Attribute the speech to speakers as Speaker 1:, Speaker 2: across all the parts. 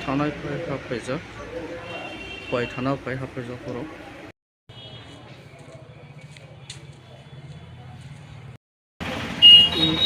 Speaker 1: थानायनिफ्राय हाबफैजा कय थानानिफ्राय हाबफैजा खराव प्लीज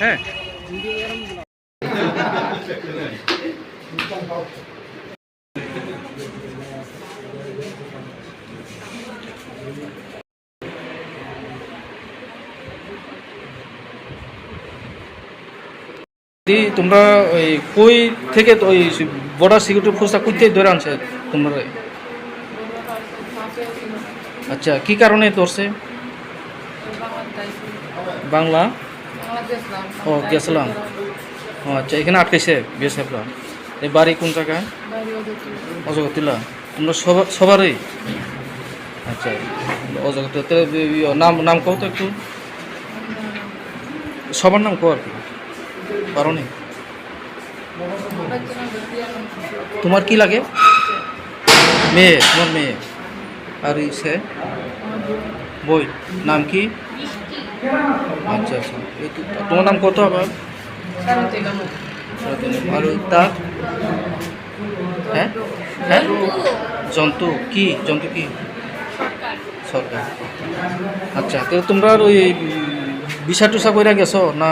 Speaker 1: है তোমরা ওই কই থেকে ওই বর্ডার সিকিউরিটি ফোর্সটা কই থেকে ধরে আনছে তোমরা? আচ্ছা, কি কারণে ধরছে? বাংলা ও গেছিলাম। ও আচ্ছা, এখানে আটকেছে বিএসএফরা। এই বাড়ি কোন জায়গায়? অজগতিলা। তোমরা সবারই? আচ্ছা, অজগতিলা। নাম নাম কও তো একটু, সবার নাম কও আর কি, পারো নি? তোমার কি লাগে? মেয়ে, তোমার মেয়ে। আর সে বই নাম কি? আচ্ছা আচ্ছা, তোমার নাম কত আবার? আর তার? হ্যাঁ হ্যাঁ, জন্তু কি? জন্তু কি? সরকার। আচ্ছা, তো তোমরা ওই ভিসা টুসা কইরা গেছো না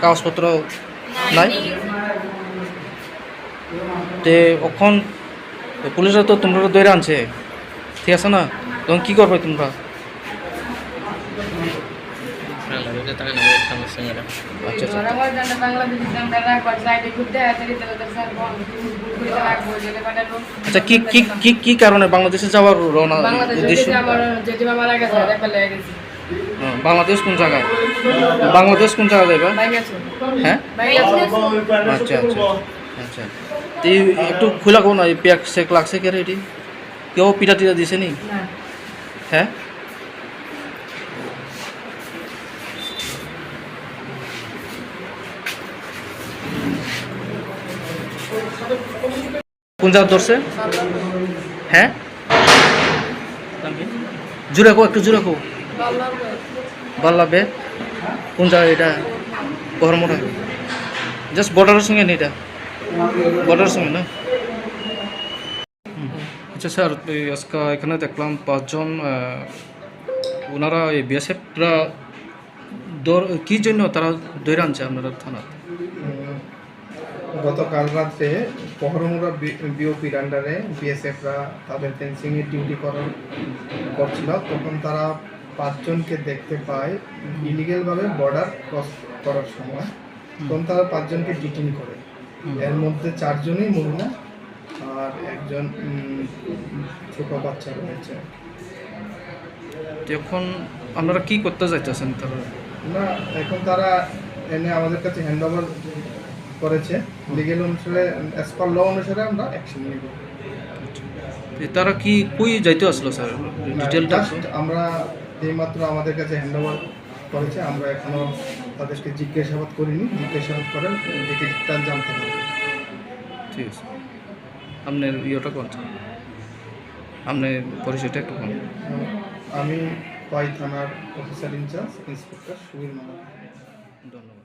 Speaker 1: কাগজপত্র নাই? তে এখন পুলিশরা তো তোমরা ধরে আনছে, ঠিক আছে না? তখন কী করবে তোমরা? আচ্ছা আচ্ছা, কি কি কি কি কারণে বাংলাদেশে যাওয়ার রওনা উদ্দেশ্য? বাংলাদেশ কোন জায়গায়? বাংলাদেশ কোন জায়গায় যাইবা? হ্যাঁ, আচ্ছা আচ্ছা আচ্ছা। তো একটু খোলা কোন প্যাক সেক লাগছে কে রেডি? কেউ পিঠা টিটা দিছে নি? হ্যাঁ, কোন জায়গা ধরছে? হ্যাঁ, জুড়ে কো, একটু জুড়ে কো। বাল্লা বে কোন জায়গা এটা? বহরমোড়া। জাস্ট বর্ডারের সঙ্গে নেই, এটা বর্ডারের সঙ্গে না? আচ্ছা স্যার, আজকে এখানে দেখলাম 5 জন ওনারা এই বিএসএফরা কী জন্য তারা ধরে আনছে আপনারা থানা?
Speaker 2: গতকাল রাত্রে বহরমুড়া বিওপির আন্ডারে বিএসএফরা তাদের ফেন্সিংয়ের ডিউটি করছিল। তখন তারা 5 জনকে দেখতে পায় ইলিগেলভাবে বর্ডার ক্রস করার সময়। তখন তারা 5 জনকে ডিটেইন করে। এর মধ্যে 4 জনই মহিলা আর একজন ছোট বাচ্চা রয়েছে।
Speaker 1: এখন আপনারা কি করতে চাইতেছেন? তারা
Speaker 2: না, এখন তারা এনে আমাদের কাছে হ্যান্ড ওভার করেছে। লিগেল অনুসারে, অ্যাজ পার ল অনুসারে আমরা অ্যাকশন নিব।
Speaker 1: তারা কি কই যাইতে আসলো স্যার? ডিটেলটা
Speaker 2: আমরা এইমাত্র আমাদের কাছে হ্যান্ড ওভার করেছে। আমরা এখনও তাদেরকে জিজ্ঞাসাবাদ করিনি। জিজ্ঞাসাবাদ করার ডিটেলটা জানতে হবে।
Speaker 1: ঠিক আছে, আপনার ইয়েটা কোন? আপনার পরিচয়টা একটু কোন?
Speaker 2: আমি পাই থানার অফিসার ইনচার্জ ইন্সপেক্টর সুবীর মালা।
Speaker 1: ধন্যবাদ।